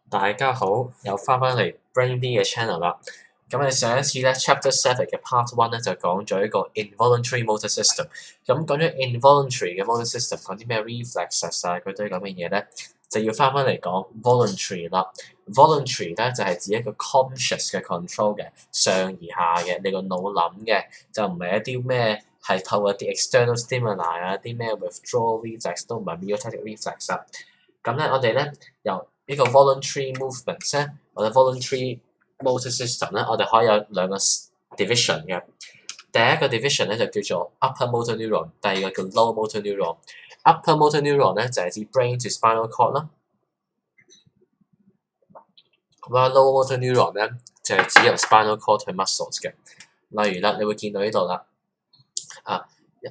大家好，又翻嚟 Brain D 嘅 channel 啦。咁我哋上一次咧 Chapter 7嘅 Part 1咧就講咗一個 involuntary motor system。咁講咗 involuntary 嘅 motor system，講啲咩 reflexes 啊嗰堆咁嘅嘢咧，就要翻嚟講 voluntary 啦。voluntary 咧就係指一個 conscious 嘅 control 嘅，上而下嘅，你個腦諗嘅，就唔係一啲咩係透過啲 external stimuli 啊，啲咩 withdrawal reflex 都唔係 myotatic reflex 啊。咁咧我哋咧由呢個 voluntary movements 咧，我哋 voluntary motor system 咧，我哋可以有兩個 division 嘅。第一個 division 咧就叫做 upper motor neuron， 第二個叫 lower motor neuron。upper motor neuron 咧就係指 brain to spinal cord 啦。咁啊 lower motor neuron 咧就係指由 spinal cord 去 muscles 嘅。例如啦，你會見到呢度啦，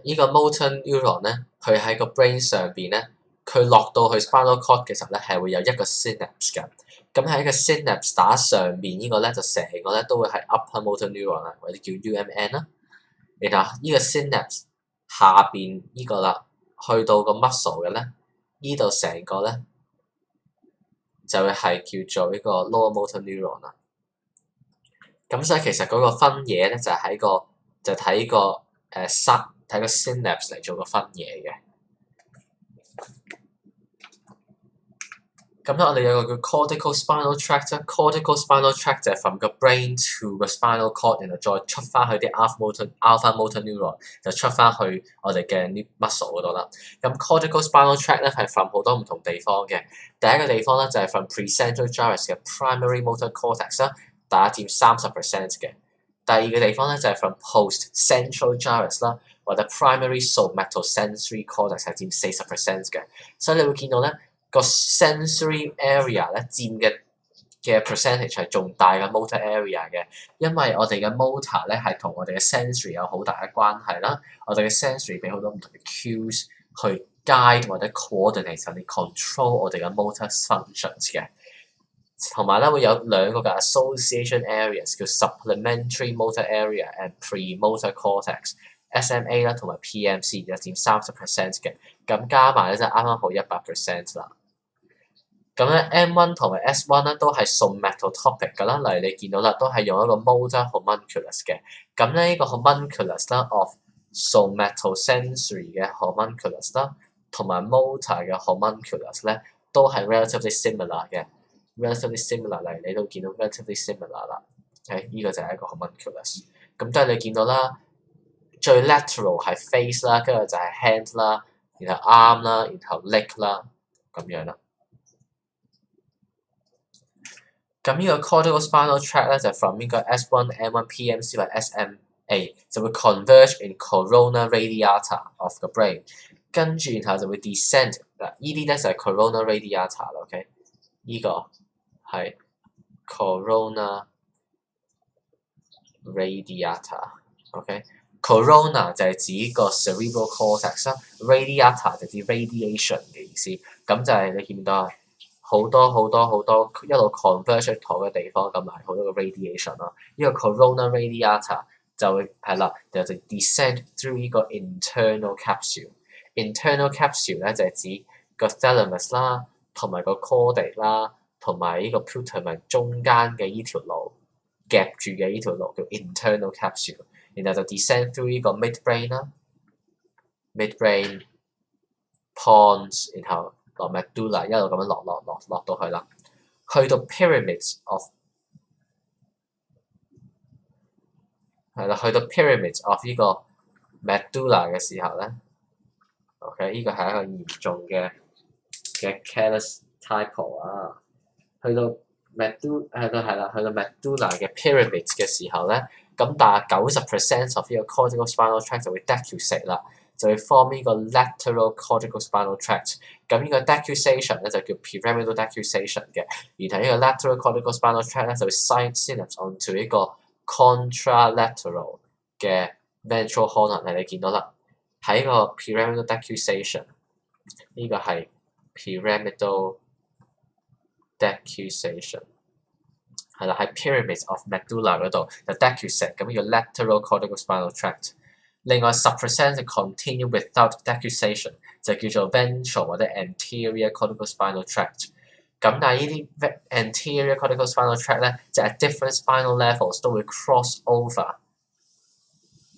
呢個 motor neuron 咧，佢喺個 brain 上邊咧。佢落到去 spinal cord 嘅時候咧，係會有一個 synapse 嘅。咁喺一個 synapse 打上面呢個咧，就成個咧都會係 upper motor neuron 啦，或者叫 UMN 啦。然後呢個 synapse 下邊呢個啦，去到個 muscle 嘅咧，呢度成個咧就會係叫做呢個 lower motor neuron 啦。咁所以其實嗰個分野咧就係喺個就睇個睇個 synapse 嚟做個分野嘅。咁咧，我哋有個叫 cortical spinal tract 啦。cortical spinal tract 就係 from 個 brain to 個 spinal cord， 然後再出翻去啲 alpha motor neuron， 就出翻去我哋嘅 muscle 嗰度啦。咁 cortical spinal tract 咧係 from 好多唔同地方嘅。第一個地方咧就係 from precentral gyrus 嘅 primary motor cortex 啦，大家佔30% 嘅。第二個地方咧就係 from postcentral gyrus 啦，或者 primary somatosensory cortex 係佔40% 嘅。所以你會見到咧。個 sensory area 咧佔嘅 percentage 係仲大嘅 motor area 嘅，因為我哋嘅 motor 咧係同我哋嘅 sensory 有好大嘅關係啦。我哋嘅 sensory 俾好多唔同嘅 cues 去 guide 或者 coordinate 甚至 control 我哋嘅 motor functions 嘅。同埋咧會有兩個嘅 association areas 叫 supplementary motor area and premotor cortex。SMA 啦同埋 PMC 就佔30% 嘅，咁加埋咧就啱啱好100% 啦。咁咧 M1 同埋 S1 咧都係 somatotopic 㗎啦，例如你見到啦，都係用一個 motor homunculus 嘅。咁咧呢個 homunculus 啦 of somatosensory 嘅 homunculus 啦，同埋 motor 嘅 homunculus 咧都係 relatively similar 嘅 relatively similar， 例如你都見到 relatively similar 啦。呢個就係一個 homunculus。咁即係你見到啦，最 lateral 係 face 啦，跟住就係 hand 啦，然後 arm 啦，然後 leg 啦，咁樣啦。咁呢個 cortical spinal tract 咧就 from 呢個 S1、M1、PMC 或者 SMA 就會 converge in corona radiata of the brain， 跟住然後就會 descend 嗱，呢啲咧就係 corona radiata 啦 ，OK？ 呢個係 corona radiata，OK？Corona 就係指個 cerebrō cortex 啦 ，radiata 就指 radiation 嘅意思，咁就係你見到啊。好多一路 converge 出同嘅地方，咁係好多個 radiation 咯。呢個 corona radiata 就會係啦，就 descend through 呢個 internal capsule。internal capsule 咧就係指個 thalamus 啦，同埋個 caudate 啦，同埋呢個 putamen 中間嘅依條路夾住嘅依條路叫 internal capsule。然後就 descend through 呢個 midbrain 啦 ，midbrain pons， 然後落 medulla 一路咁樣落到去啦，去到 pyramids of 係啦，去到 pyramids of 呢個 medulla 嘅時候咧 ，OK 呢個係一個嚴重嘅 callus typo 啊，去到 medulla 去到 medulla 嘅 pyramids 嘅時候咧，咁但係90% of 呢個 cortical spinal tract 就會 decussate 啦。就會 form 呢個 lateral cortical spinal tract， 咁呢個 decussation 咧就叫 pyramidal decussation 嘅，然後呢個 lateral cortical spinal tract 咧就會 synapse onto 呢個 contralateral 嘅 ventral horn， 你見到啦，喺個 pyramidal decussation， 呢個係 pyramidal decussation， 係啦，喺 pyramids of medulla 嗰度就 decussate， 咁呢個 lateral cortical spinal tract。另外10% 就 continue without decussation， 就叫做 ventral 或者 anterior cortical spinal tract。咁但係呢啲 anterior cortical spinal tract 咧，就係 different spinal levels 都會 cross over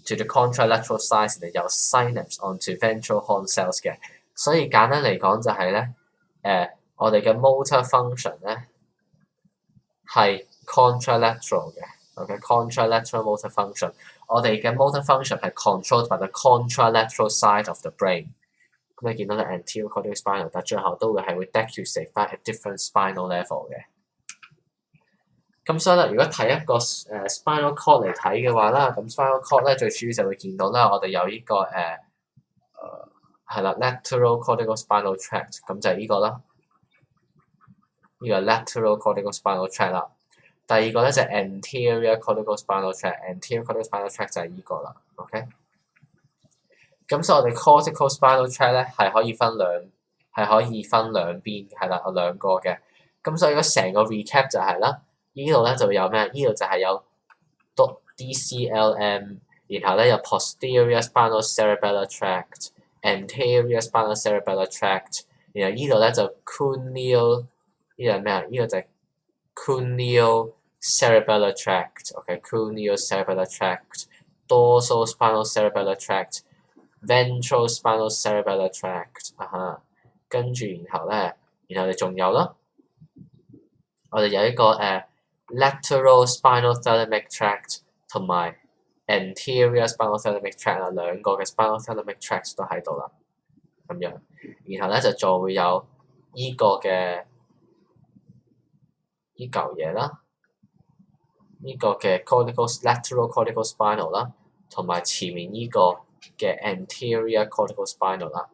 to the contralateral sides 嚟由 synapse onto ventral horn cells 嘅。所以簡單嚟講就係咧，我哋嘅 motor function 咧係 contralateral 嘅 ，OK，contralateral motor function。我哋嘅 motor function 係 controlled by the contralateral side of the brain。咁你見到咧 anterior cortical spinal， 但最後都會係會 decussate 翻 at different spinal level 嘅。咁所以咧，如果睇一個spinal cord 嚟睇嘅話啦，咁 spinal cord 咧最主要就會見到啦，我哋有呢個係啦 lateral cortical spinal tract， 咁就係呢個啦，呢個 lateral cortical spinal tract 啦。第二個咧就係 anterior cortical spinal tract，anterior cortical spinal tract 就係呢個啦 ，OK。咁所以我哋 cortical spinal tract 咧係可以分兩邊，係啦，有兩個嘅。咁所以如果成個 recap 就係啦，呢度咧就會有咩？呢度就係有 DCLM， 然後咧有 posterior spinal cerebellar tract、anterior spinal cerebellar tract， 然後呢度咧就 cranial， 呢度係咩啊？呢個就係 cranial cerebellar tract，OK，cranial cerebellar tract、dorsal spinal cerebellar tract。Ventral spinal cerebellar tract 跟住然後我哋仲有啦，我哋有一個lateral spinal thalamic tract 同埋 anterior spinal thalamic tract 啊，兩個嘅 spinal thalamic tract 都喺度啦，咁樣，然後咧就再會有依個嘅依嚿嘢啦，呢個嘅 lateral cortical spinal 啦，同埋前面呢個嘅 anterior cortical spinal 啦，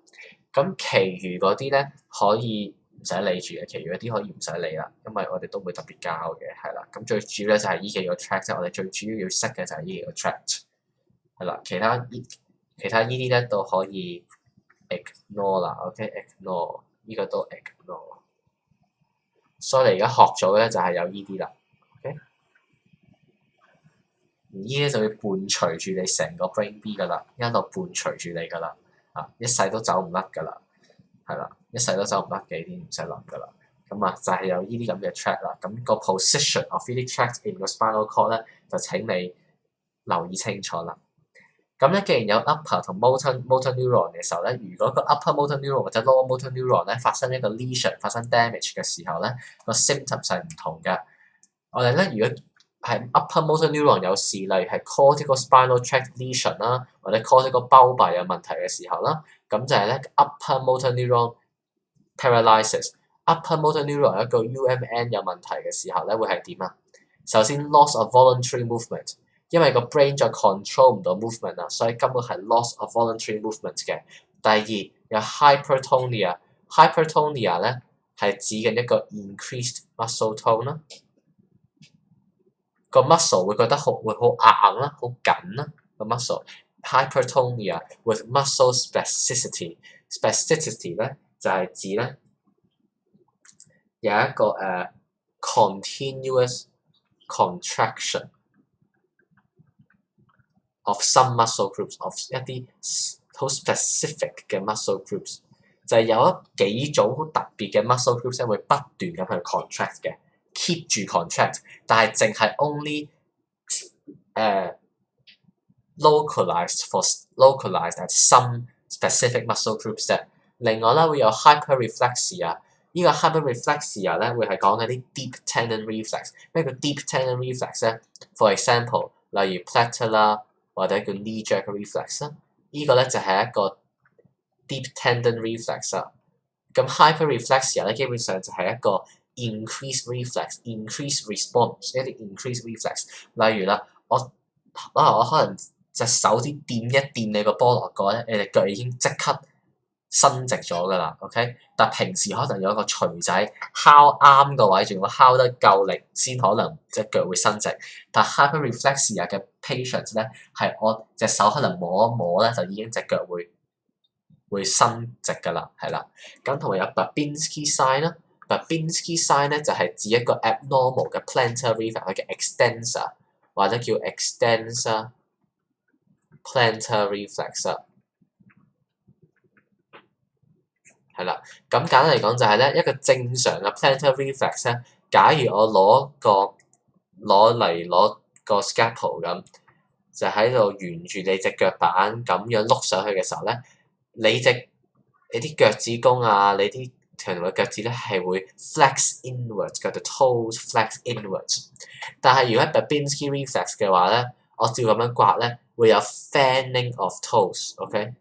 咁其餘嗰啲咧可以唔使理住嘅，其餘嗰啲可以唔使理啦，因為我哋都會特別教嘅，係啦。咁最主要咧就係呢幾個 tract， 即係我哋最主要識嘅就係呢幾個 tract， 係啦。其他依啲咧都可以 ignore 啦 ，OK，ignore 呢個都 ignore。所以你而家學咗嘅咧就係有呢啲啦 ，OK。呢啲就會伴隨住你成個 brain B 噶啦，一路伴隨住你噶啦，一世都走唔甩噶啦，係啦，一世都走唔甩嘅，啲唔使諗噶啦。咁就係有呢啲咁嘅 tract 啦。咁個 position of 呢啲 tract in 個 spinal cord 咧，就請你留意清楚啦。咁咧，既然有 upper 同 motor neuron 嘅時候咧，如果個 upper motor neuron 或者 lower motor neuron 咧發生一個 lesion 發生 damage 嘅時候咧，個 symptoms 係唔同嘅。我哋咧如果係 upper motor neuron 有事，例如係 cortical spinal tract lesion 啦，或者 cortical bulbar 有問題嘅時候啦，咁就係咧 upper motor neuron paralysis。upper motor neuron 一個 UMN 有問題嘅時候咧，會係點啊？首先 loss of voluntary movement， 因為個 brain 再 control 唔到 movement 啊，所以根本係 loss of voluntary movement 嘅。第二有 hypertonia，hypertonia 咧係指緊一個 increased muscle tone 啦。個 muscle 會覺得會好硬啦，好緊啦個 muscle。hypertonia with muscle spasticity 咧就係指咧有一個continuous contraction of some muscle groups of 一啲好 specific 嘅 muscle groups， 就係有幾種好特別嘅 muscle groups 咧會不斷咁去 contract 嘅。keep 住 contract， 但係淨係 only localized at some specific muscle groups 啫。另外咧會有 hyperreflexia， 呢個 hyperreflexia 咧會係講緊啲 deep tendon reflex。咩叫 deep tendon reflex 咧 ？For example， 例如 platter 啦，或者叫 knee jerk reflex 啦，呢個咧就係一個 deep tendon reflex 啦。咁 hyperreflexia 咧基本上就係一個increase reflex、increase response， 一啲 increase reflex。例如啦，我可能隻手指掂一掂你個菠蘿蓋咧，你隻腳已經即刻伸直咗㗎啦 ，OK？ 但平時可能有個錘仔敲啱個位，仲要敲得夠力先可能隻腳會伸直。但 hyperreflexia 嘅 patients 咧，係我隻手可能摸一摸咧，就已經隻腳會伸直㗎啦，係啦。咁同埋有 Babinski sign 啦。Babinski sign 咧就係指一個 abnormal 嘅 plantar reflex， 佢嘅 extensor 或者叫 extensor plantar reflex 係係啦。咁簡單嚟講就係咧一個正常嘅 plantar reflex 咧，假如我攞個 scalpel 咁，就喺度沿住你隻腳板咁樣碌上去嘅時候咧，你啲腳趾公啊，你啲長條嘅腳趾咧係會 flex inwards 嘅 the toes flex inwards。但係如果係 Babinski reflex 嘅話咧，我照咁樣刮咧，會有 fanning of toes，OK？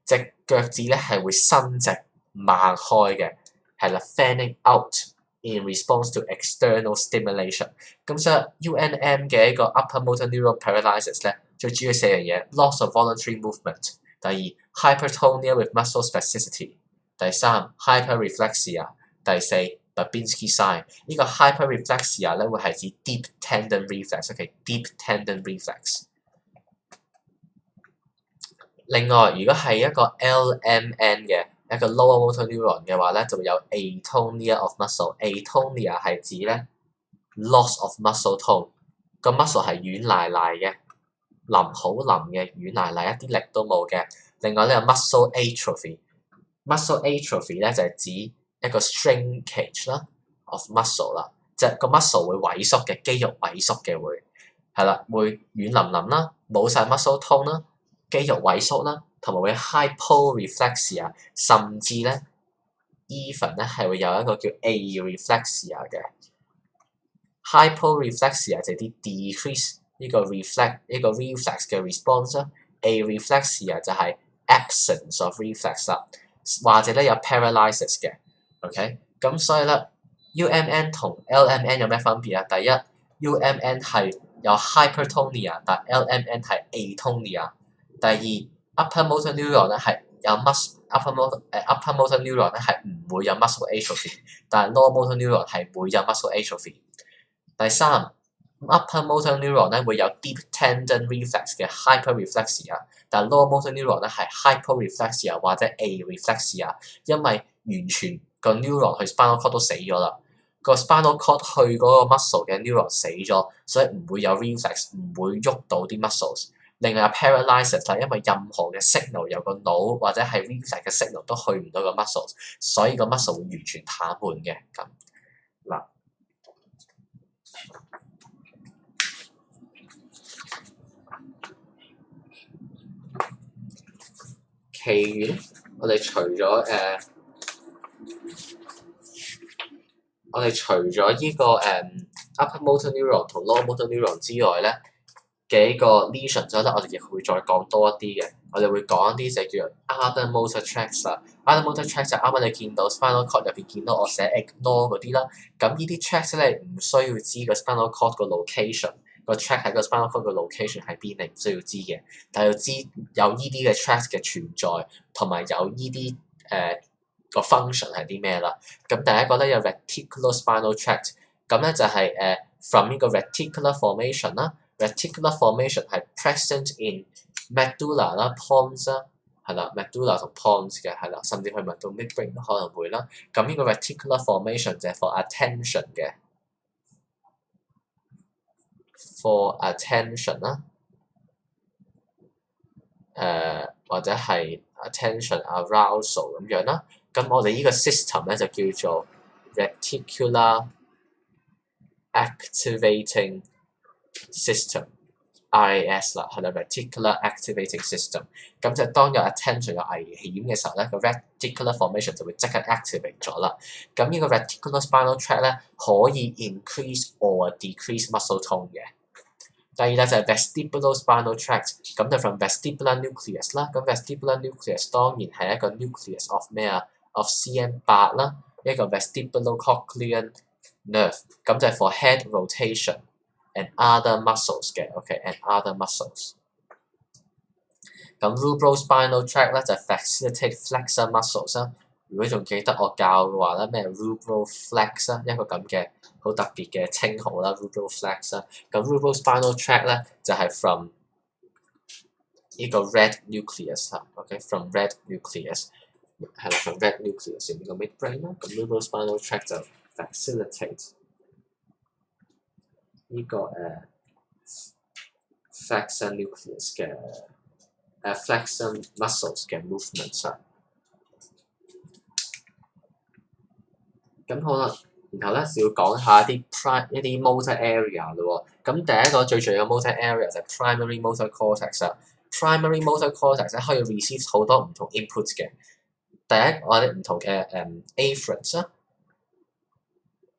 隻腳趾咧係會伸直擘開嘅，係啦 ，fanning out in response to external stimulation。咁所以 UNM 嘅一個 upper motor neuron paralysis 咧，最主要4樣嘢 ：loss of voluntary movement。第二 hypertonia with muscle spasticity。第三 hyperreflexia。第四 Babinski sign。呢個 hyperreflexia 咧會係指 deep tendon reflex，OK？deep tendon reflex。另外，如果係一個 LMN 嘅一個 lower motor neuron 嘅話咧，就會有 atonia of muscle。atonia 係指咧 loss of muscle tone，個 muscle 係軟賴賴嘅，好腍嘅，軟賴賴，一啲力都冇嘅。另外咧有 muscle atrophy。muscle atrophy 咧就係指一個 shrinkage 啦 of muscle 啦，即係個 muscle 會萎縮嘅，肌肉萎縮嘅會係啦，會軟腍腍啦，冇晒 muscle tone 啦。肌肉萎縮啦，同埋會 hyporeflexia， 甚至咧 even 咧係會有一個叫 areflexia 嘅 hyporeflexia 就係啲 decrease 呢個 reflex 嘅 response 啦 ，areflexia 就係 absence of reflex 啦，或者咧有 paralysis 嘅 ，OK， 咁所以咧 UMN 同 LMN 有咩分別啊？第一 UMN 係有 hypertonia， 但 LMN 係 atonia。第二 upper motor neuron 咧係有 upper motor neuron 咧係唔會有 muscle atrophy， 但係 lower motor neuron 係會有 muscle atrophy。第三 upper motor neuron 咧會有 deep tendon reflex 嘅 hyperreflexia， 但係 lower motor neuron 咧係 hyporeflexia 或者 areflexia， 因為完全個 neuron 去 spinal cord 都死咗啦，個 spinal cord 去嗰個 muscle 嘅 neuron 死咗，所以唔會有 reflex， 唔會喐到啲 muscles。另外有 paralysis 就係因為任何嘅 signal 由個腦或者係 reflex 嘅 signal 都去唔到個 muscles， 所以個 muscle 會完全癱瘓嘅咁嗱。其餘咧，我哋除咗依個upper motor neuron 同 lower motor neuron 之外咧嘅一個 lesion 之後咧，我哋亦會再講多一啲嘅。我哋會講一啲就叫做 other motor tracts 啦。other motor tracts 就啱啱你見到 spinal cord 入邊見到我寫 ignore 嗰啲啦。咁呢啲 tracts 咧唔需要知個 spinal cord 個 location， 個 tract 喺個 spinal cord 個 location 喺邊，你唔需要知嘅。但係要知有呢啲嘅 tracts 嘅存在，同埋有呢啲個 function 係啲咩啦。咁第一個咧有 reticulospinal tract， 咁咧就係from 呢個 reticular formation 啦。reticular formation 係 present in medulla 啦 pons 啦，係啦 medulla 同 pons 嘅係啦，甚至去埋到 midbrain 都可能會啦。咁呢個 reticular formation 就係 for attention 嘅 for attention 啦，或者係 attention arousal 咁樣啦。咁我哋呢個 system 咧就叫做 reticular activating system RAS 啦，係啦 reticular activating system。咁就當有 attention 有危險嘅時候咧，個 reticular formation 就會即刻 activate 咗啦。咁呢個 reticular spinal tract 咧可以 increase or decrease muscle tone 嘅。第二咧就係 vestibular spinal tract， 咁就 from vestibular nucleus 啦。咁 vestibular nucleus 當然係一個 nucleus of 咩啊 ？of CM8 啦，一個 vestibular cochlear nerve， 咁就係 for head rotation。and other muscles 嘅 ，OK，and other muscles。咁 cerebrōspinal tract 咧就 facilitate flexor muscles 啦。如果仲記得我教嘅話咧，咩 cerebrōflex 啦，一個咁嘅好特別嘅稱號啦 ，cerebrōflex 啦。咁 cerebrōspinal tract 咧就係 from 呢個 red nucleus 啦 ，OK，from red nucleus 係啦 ，from red nucleus 呢個 midbrain 啦。咁 cerebrōspinal tract 就 facilitate。呢個flexor nucleus 嘅flexor muscles 嘅 movements 啊。咁好啦，然後咧就要講下一啲 motor area 咯喎。咁第一個最重要嘅 motor area 就係 primary motor cortex 啦。primary motor cortex 咧可以 receive 好多唔同 input 嘅。第一我哋唔同嘅afferents 啦，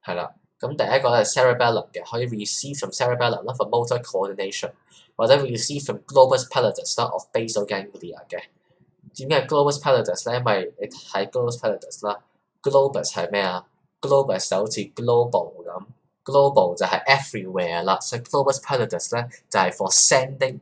係啦。咁第一個係 cerebellum 嘅，可以 receive from cerebellum 啦 for motor coordination， 或者 receive from globus pallidus 啦 of basal ganglia 嘅。點解 globus pallidus 咧？因為你睇 globus pallidus 啦 ，globus 係咩啊？globus 就好似 global 咁 ，global 就係 everywhere 啦，所以 globus pallidus 咧就係 for sending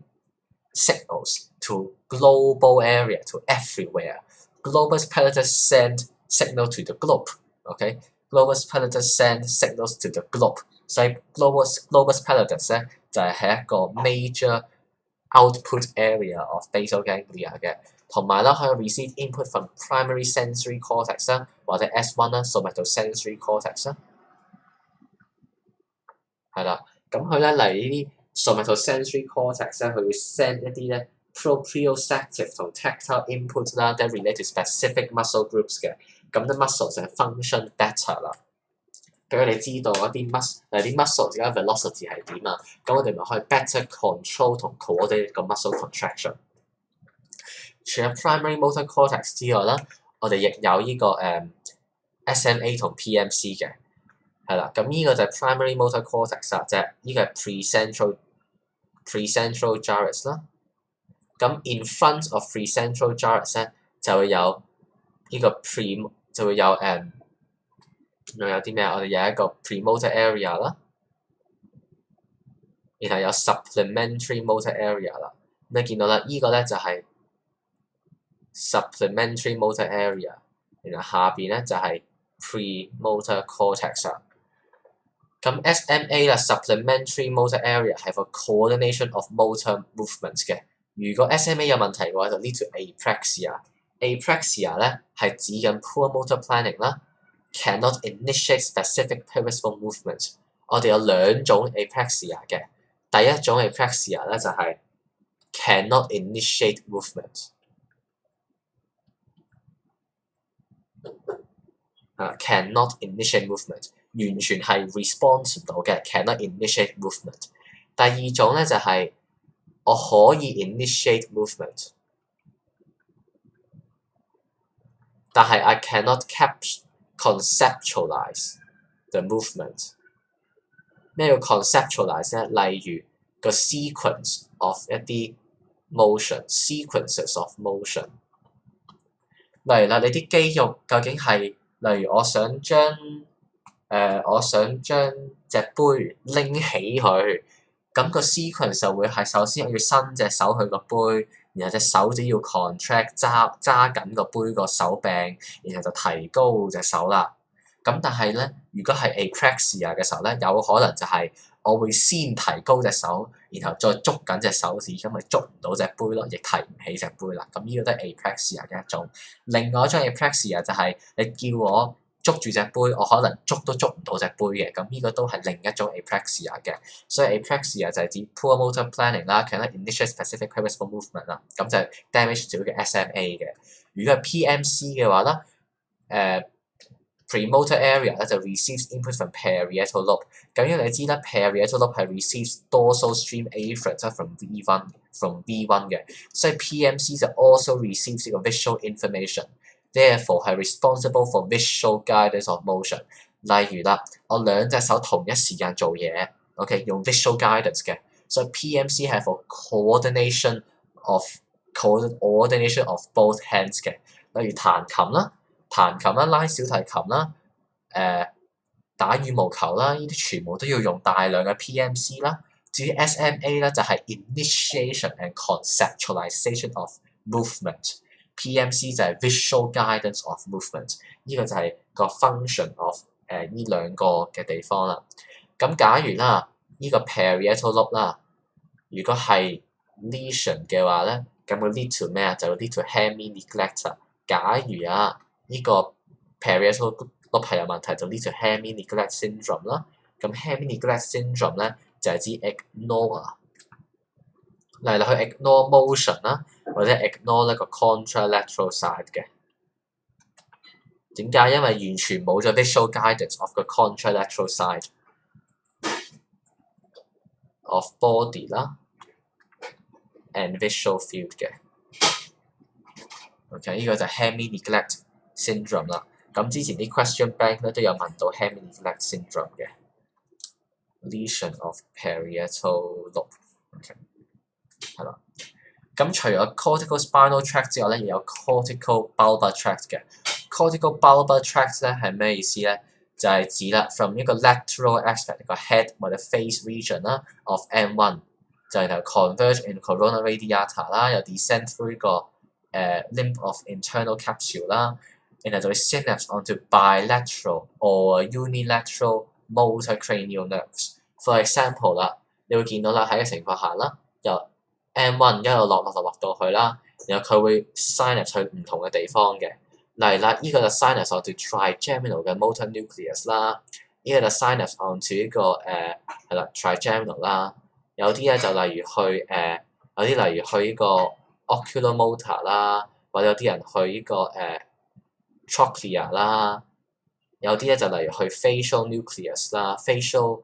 signals to global area to everywhere。globus pallidus send signal to the globe，OK？globus pallidus send signals to the globe， 所以 globus pallidus 咧就係一個 major output area of basal ganglia 嘅。同埋啦，可以 receive input from primary sensory cortex 啦，或者 S1 啦 somatosensory cortex 啦，係啦。咁佢咧嚟呢啲 somatosensory cortex 咧，佢會 send 一啲咧 proprioceptive 同 tactile input 啦，即係 relate to specific muscle groups 嘅。咁啲 muscle 就係 function better 啦。咁我哋知道一啲 muscle 而家 velocity 係點啊？咁我哋咪可以 better control 同 coordinate 個 muscle contraction。除咗 primary motor cortex 之外啦，我哋亦有呢個SMA 同 PMC 嘅，係啦。咁呢個就係 primary motor cortex 啦，即係呢個係 precentral gyrus 啦。咁 in front of precentral gyrus 咧就會有呢個就會有仲有啲咩啊？我哋有一個 premotor area 啦，然後有 supplementary motor area 啦。你見到啦，呢個咧就係supplementary motor area， 然後下邊咧就係 premotor cortex 啦。咁 SMA 啦 supplementary motor area 係 for coordination of motor movements 嘅。如果 SMA 有問題嘅話，就 lead to apraxia。apraxia 咧係指緊 poor motor planning 啦 ，cannot initiate specific purposeful movements。我哋有兩種 apraxia 嘅，第一種 apraxia 咧就係 cannot initiate movement。cannot initiate movement， 完全係 response 唔到嘅 ，cannot initiate movement。第二種咧就係我可以 initiate movement， 但係 I cannot conceptualize the movement。咩叫 conceptualize 咧？例如個 sequence of 一啲 motion，sequences of motion。例如啦，你啲肌肉究竟係，例如我想將隻杯拎起佢，咁個 sequence 就會係首先我要伸隻手去個杯，然後隻手指要 contract 揸緊個杯個手柄，然後就提高隻手啦。咁但係咧，如果係 apraxia 嘅時候咧，有可能就係我會先提高隻手，然後再捉緊隻手指，咁咪捉唔到隻杯咯，亦提唔起隻杯啦。咁呢個都係 apraxia 嘅一種。另外一種 apraxia 就係你叫我捉住隻杯，我可能捉都捉唔到隻杯嘅。咁呢個都係另一種 apraxia 嘅。所以 apraxia 就係指 poor motor planning 啦 ，cannot initiate specific purposeful movement 啦。咁就係 damage 咗嘅 SMA 嘅。如果係 PMC 嘅話咧，premotor area 咧就 receives input from parietal lobe。咁因為你知啦 ，parietal lobe 係 receives dorsal stream afferents from V1 嘅，所以 PMC 就 also receives 呢個 visual information，therefore 係 responsible for visual guidance of motion。例如啦，我兩隻手同一時間做嘢 ，OK 用 visual guidance 嘅，所以 PMC 係 for coordination of both hands 嘅。例如彈琴啦。拉小提琴啦，打羽毛球啦，呢啲全部都要用大量嘅 PMC 啦。至於 SMA 咧，就係 initiation and conceptualization of movement。PMC 就係 visual guidance of movement。呢個就係個 function of 呢兩個嘅地方啦。咁假如啦，呢個 parietal lobe 啦，如果係 lesion 嘅話咧，咁會 lead to 咩啊？就會 lead to hemi-neglect。假如啊，呢個 parietal lobe 係有問題，就 lead to hemi-neglect syndrome 啦。咁 hemi-neglect syndrome 咧就係指 ignore， 例如去 ignore motion 啦，或者 ignore 呢個 contralateral side 嘅。點解？因為完全冇咗 visual guidance of 個 contralateral side of body 啦 and visual field 嘅。OK， 呢個就係 hemi-neglect syndrome 啦。咁之前啲 question bank 咧都有問到 hemi-neglect syndrome 嘅 lesion of parietal lobe。OK， 係啦。咁除咗 cortical spinal tract 之外咧，亦有 cortical bulbar tract 嘅。cortical bulbar tract 咧係咩意思咧？就係指啦 from 一個 lateral aspect 個 head 或者 face region 啦 of M1， 就然後 converge in corona radiata 啦，又 descend through 呢個limb of internal capsule 啦，然後就會 synapse onto bilateral or unilateral motor cranial nerves。For example 啦，你會見到啦喺個情況下啦，由 M1 一路落到去啦，然後佢會 synapse 去唔同嘅地方嘅。例如啦，依個就 synapse onto trigeminal 嘅 motor nucleus 啦，依個就 synapse onto 呢個係啦 trigeminal 啦。有啲咧就例如去有啲例如去呢個 oculomotor 啦，或者有啲人去呢個trochlea 啦，有啲咧就例如去 facial nucleus 啦 ，facial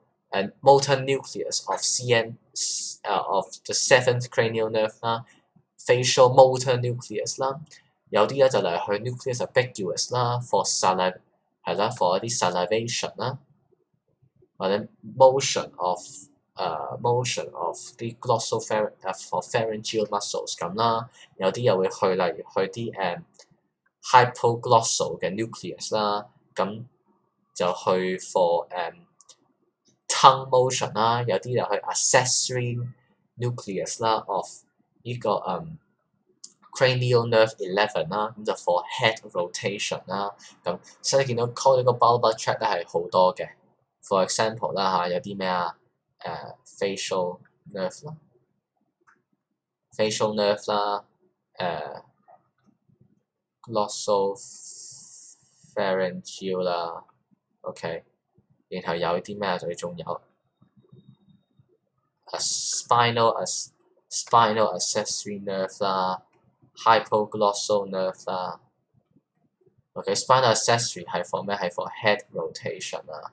motor nucleus of of the seventh cranial nerve 啦 ，facial motor nucleus 啦，有啲咧就例如去 nucleus ambiguous 啦 ，for saliva 係啦 ，for 一啲 salivation 啦，或者 motion of 啲 glossopharyngeal muscles 咁啦，有啲又會去例如去啲hypoglossal 嘅 nucleus 啦，咁就去 for tongue motion 啦，有啲就去 accessory nucleus 啦 of 呢個cranial nerve 11啦，咁就 for head rotation 啦，咁所以你見到 cortical bulbar tract 咧係好多嘅 ，for example 啦嚇，有啲咩啊facial nerve 啦 ，facial nerve 啦，glossopharyngeal 啦 ，OK， 然後有啲咩啊？仲有spinal accessory nerve 啦 ，hypoglossal nerve 啦。OK，spinal accessory 係 for 咩？係 for head rotation 啦。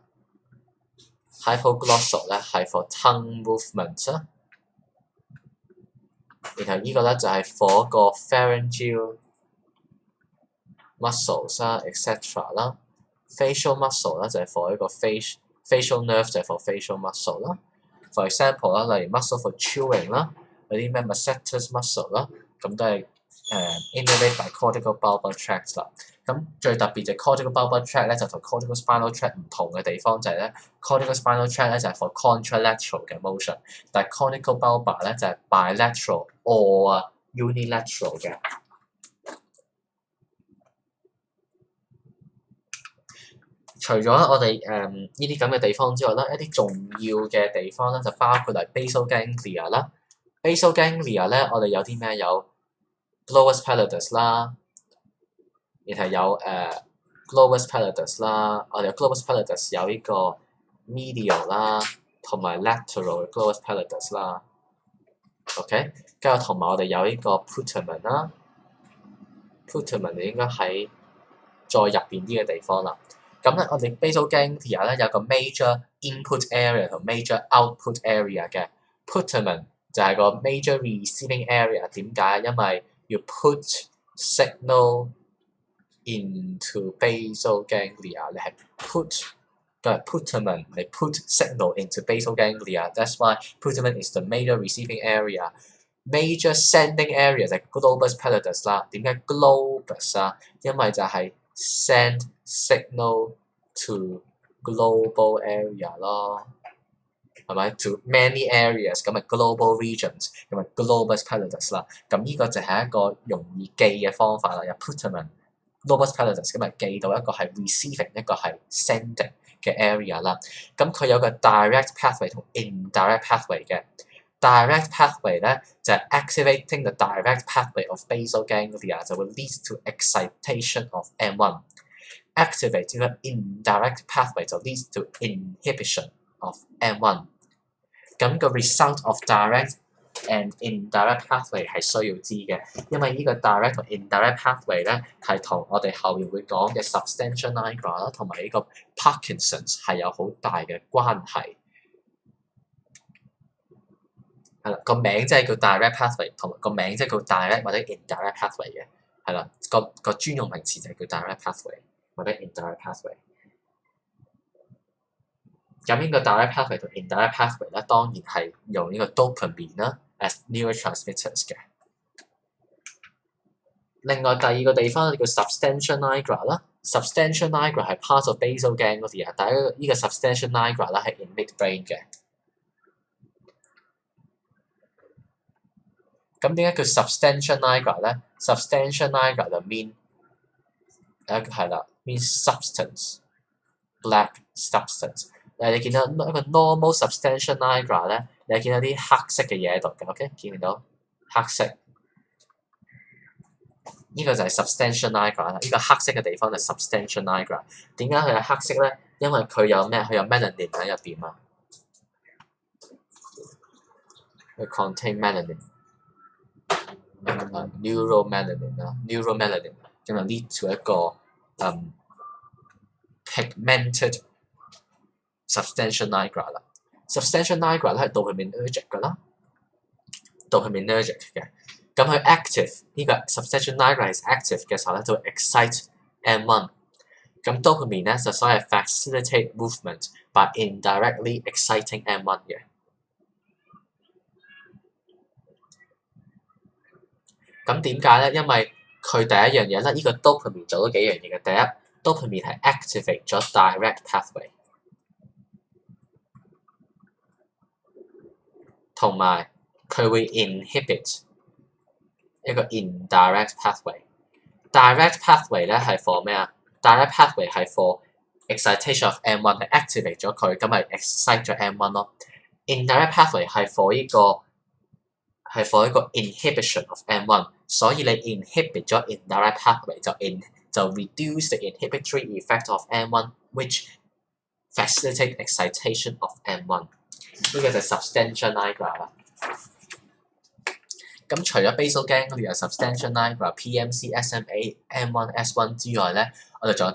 hypoglossal 咧係 for tongue movement 啦。然後呢個咧就係 for 個 pharyngeal muscles 啦 ，etc 啦。facial muscle 咧就係 for 一個 facial nerve 就係 for facial muscle 啦。For example 啦，例如 muscle for chewing 啦，有啲咩 masseter's muscle 啦，咁都係innervated by cortical bulbar tract 啦。咁最特別就 cortical bulbar tract 咧就同 cortical spinal tract 唔同嘅地方就係咧 cortical spinal tract 咧就係 for contralateral 嘅 motion， 但係 cortical bulbar 咧就係 bilateral or unilateral 嘅。除咗我哋呢啲咁嘅地方之外啦，一啲重要嘅地方咧就包括嚟 basal ganglia 啦。basal ganglia 咧，我哋有啲咩？有 globus pallidus 啦，然後有globus pallidus 啦，我哋有 globus pallidus 有呢個 medial 啦，同埋 lateral 嘅 globus pallidus 啦。OK， 跟住同埋我哋有呢個 putamen 啦 ，putamen 應該喺再入邊啲嘅地方啦。咁咧，我哋 basal ganglia 咧有個 major input area 同 major output area 嘅 putamen 就係個 major receiving area。點解？因為要 put signal into basal ganglia， 你係 put 嘅 putamen， 你 put signal into basal ganglia。That's why putamen is the major receiving area。major sending area 就係 globus pallidus 啦。點解 globus 啊？因為就係send signal to global area 咯，係咪 ？to many areas 咁咪 global regions 咁咪 globus pallidus 啦。咁呢個就係一個容易記嘅方法啦。有 putamen、globus pallidus 咁咪記到一個係 receiving， 一個係 sending 嘅 area 啦。咁佢有個 direct pathway 同 indirect pathway 嘅。direct pathway 咧就係 activating the direct pathway of basal ganglia 就會 lead to excitation of M1。activate 呢個 indirect pathway 就 leads to inhibition of M1。咁個 result of direct and indirect pathway 係需要知嘅，因為呢個 direct 同 indirect pathway 咧係同我哋後面會講嘅 substantia nigra 啦，同埋呢個 Parkinson's 係有好大嘅關係。係啦，個名即係叫 direct pathway， 同埋個名即係叫 direct 或者 indirect pathway 嘅，係啦，個專用名詞就係叫 direct pathway 或者 indirect pathway。咁呢個 direct pathway 同 indirect pathway 咧，當然係用呢個 dopamine 啦 as neurotransmitters 嘅。另外第二個地方叫 substantia nigra 啦 ，substantia nigra 係 part of basal ganglia， 但係呢個 substantia nigra 咧係 in midbrain 嘅。咁點解叫 substantia nigra 咧 ？substantia nigra 就 mean 係啦 ，mean substance，black substance。你見到一個 normal substantia nigra 咧，你見到啲黑色嘅嘢喺度嘅 ，OK？ 見唔到黑色？呢個就係 substantia nigra 啦。呢個黑色嘅地方就係 substantia nigra。點解佢係黑色咧？因為佢有咩？佢有 melanin 喺入邊啊。佢 contain melanin。neural melanin 咁就 lead to 一個pigmented substantia nigra 啦。substantia nigra 咧係 dopaminergic 㗎啦 ，dopaminergic 嘅。咁佢 active 呢個 substantia nigra is active 嘅時候咧，就會 excite M1。咁 dopamine 咧就所謂 facilitate movement by indirectly exciting M1 嘅。咁點解咧？因為佢第一樣嘢咧，呢個 dopamine 做咗幾樣嘢嘅。第一 ，dopamine 係 activate 咗 direct pathway， 同埋佢會 inhibit 一個 indirect pathway。direct pathway 咧係 for 咩啊 ？direct pathway 係 for excitation of M1， 係 activate 咗佢，咁咪 excite 咗 M1 咯。indirect pathway 係 for 呢個係 for 一個 inhibition of M1， 所以你 inhibit 咗 indirect pathway 就 reduce the inhibitory effect of M1， which facilitate excitation of M1。呢個就係 substantia nigra 啦。咁除咗 basal ganglia、substantia nigra、PMC、SMA、M1、S1 之外咧，我哋仲有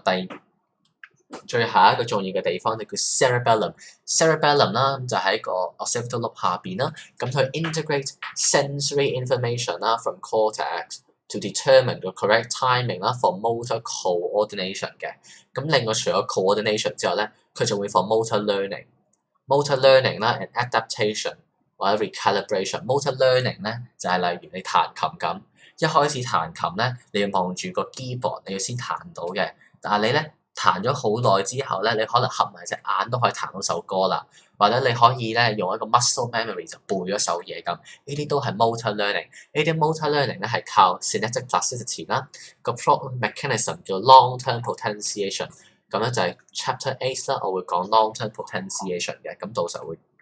最後一個重要嘅地方就叫 cerebellum。cerebellum 啦，就喺個 occipital lobe 下邊啦。咁佢 integrate sensory information 啦 from cortex to determine the correct timing 啦 for motor coordination 嘅。咁另外除咗 coordination 之外咧，佢仲會 for motor learning。motor learning 啦 and adaptation 或者 recalibration。motor learning 咧就係例如你彈琴咁，一開始彈琴咧，你要望住個 keyboard， 你要先彈到嘅。但係你咧彈咗好耐之後咧，你可能合埋隻眼都可以彈到首歌啦，或者你可以咧用一個 muscle memory 就背咗首嘢咁，呢啲都係 motor learning。呢啲 motor learning 咧係靠 synaptic plasticity 啦，個 mechanism 叫 long-term potentiation。咁咧就係 chapter 8啦，我會講 long-term potentiation 嘅，咁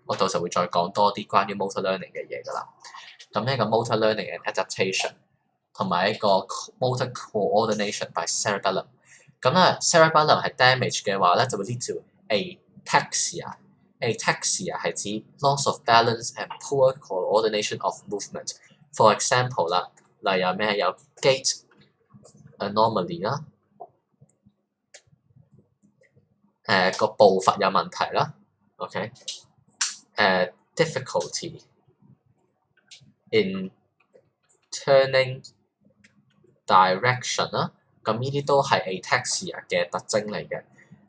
我到時會再講多啲關於 motor learning 嘅嘢㗎啦。咁呢個 motor learning and adaptation 同埋一個 motor coordination by cerebellum。咁咧 cerebellum 係 damage 嘅話咧，就會 lead to ataxia。ataxia 係指 loss of balance and poor coordination of movement。For example 啦，例如有咩有 gait anomaly 啦，個步伐有問題啦 ，OK， difficulty in turning direction 啦。咁呢啲都係 ataxia 嘅特徵嚟嘅。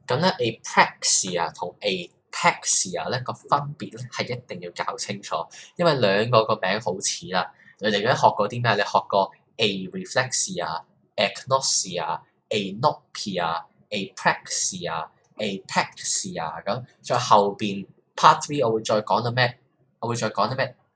咁咧 apraxia 同 ataxia 咧個分別咧係一定要搞清楚，因為兩個個名好似啦。你哋而家學過啲咩？你學過 areflexia、agnosia、apraxia、ataxia 咁。再後邊 part 3我會再講到咩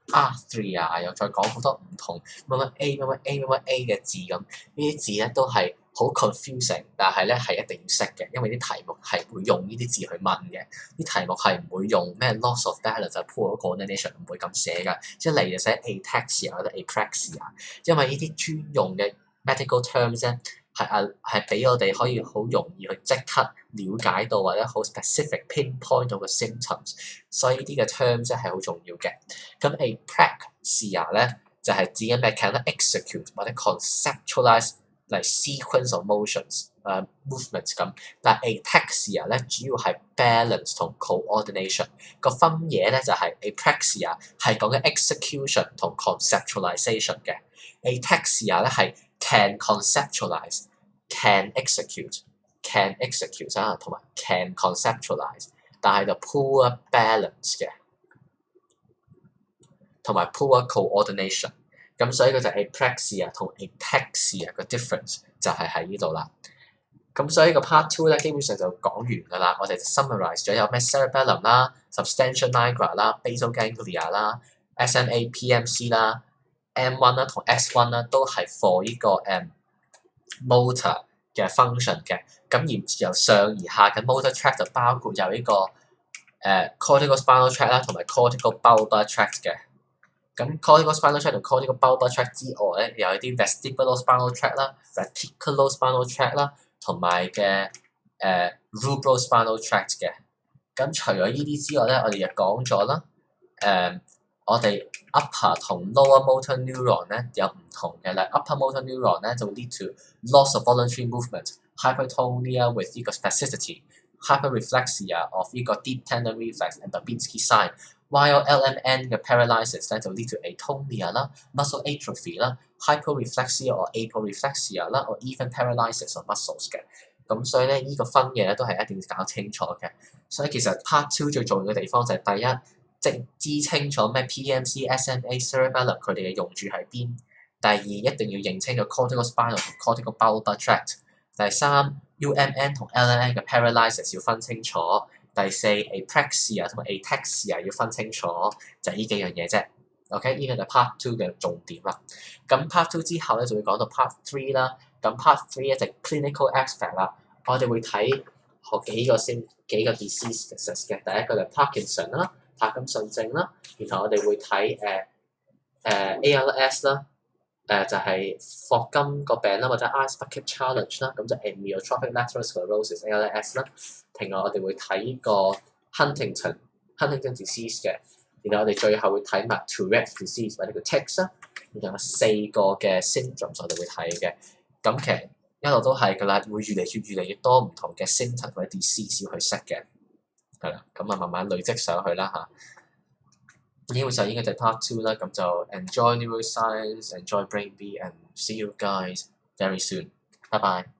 arthria， 又再講好多唔同乜乜 A 乜乜 A 乜乜 A 嘅字咁。呢啲字咧都係好 confusing， 但係咧係一定要識嘅，因為啲題目係會用呢啲字去問嘅。啲題目係唔會用咩 loss of balance 啊 poor coordination 唔會咁寫㗎，一嚟就寫 ataxia 或者 apraxia， 因為呢啲專用嘅 medical terms 咧係俾我哋可以好容易去即刻了解到或者好 specific pinpoint 到個 symptoms， 所以呢啲嘅 terms 係好重要嘅。咁 apraxia 咧就係指緊咩 cannot execute 或者 conceptualize like sequence of motions、movements 咁，但係 ataxia 咧主要係 balance 同 coordination。個分野咧就係 apraxia 係講緊 execution 同 conceptualization 嘅 ，ataxia 咧係 can conceptualize、can execute、can execute 啊，同埋 can conceptualize， 但係就 poor balance 嘅，同埋 poor coordination。咁所以佢就 apraxia 同 ataxia 嘅 difference 就係喺呢度啦。咁所以個 part two 咧基本上就講完㗎啦。我哋就 summarize 咗有咩 cerebellum 啦、substantia nigra 啦、basal ganglia 啦、SMA、PMC 啦、M1 啦同 S1 啦，都係 for 呢個motor 嘅 function 嘅。咁而由上而下嘅 motor tract 就包括有呢個cortical spinal tract 啦，同埋 cortical bulbar tract 嘅。咁 cortical spinal tract 同 cortical bulbar tract 之外咧，有一啲 vestibular spinal tract 啦、reticular spinal tract 啦，同埋嘅rubral spinal tract 嘅。咁除咗呢啲之外咧，我哋又講咗啦，我哋 upper 同 lower motor neuron 咧有唔同嘅啦。upper motor neuron 咧就會 lead to loss of voluntary movement、hypertonia with 呢個 spasticity、hyperreflexia of 呢個 deep tendon reflex and Babinski sign。while LMN 嘅 paralysis 咧就 lead to atonia 啦、muscle atrophy 啦、hyporeflexia or aporeflexia 啦，or even paralysis of muscles 嘅。咁所以咧，呢個分野咧都係一定要搞清楚嘅。所以其實 part two 最重要嘅地方就係第一，知清楚咩 PMC、SMA、cerebellum 佢哋嘅用處喺邊。第二，一定要認清楚 cortical spinal 同 cortical bulbar tract。第三 ，UMN 同 LMN 嘅 paralysis 要分清楚。第四 apraxia 同埋 ataxia 要分清楚，就係呢幾樣嘢啫。OK， 呢個就 part two 嘅重點啦。咁 part two 之後咧就會講到 part three 啦。咁 part three 咧就 clinical aspect 啦。我哋會睇幾個 disease 嘅。第一個就 Parkinson 啦、帕金遜症啦。然後我哋會睇ALS 啦。就係霍金個病啦，或者 Ice Bucket Challenge 啦，咁就 amyotrophic lateral sclerosis ALS 啦。另外我哋會睇呢個 Huntington disease 嘅，然後我哋最後會睇埋 Tourette disease 或者叫 tics 啦。然後有4個嘅 syndromes 我哋會睇嘅。咁其實一路都係㗎啦，會越嚟越多唔同嘅 symptom 或者 disease 要去識嘅，係啦。咁啊慢慢累積上去啦嚇。基本上應該就係 part two 啦，咁就 enjoy neuroscience，enjoy brain B，and see you guys very soon。拜拜。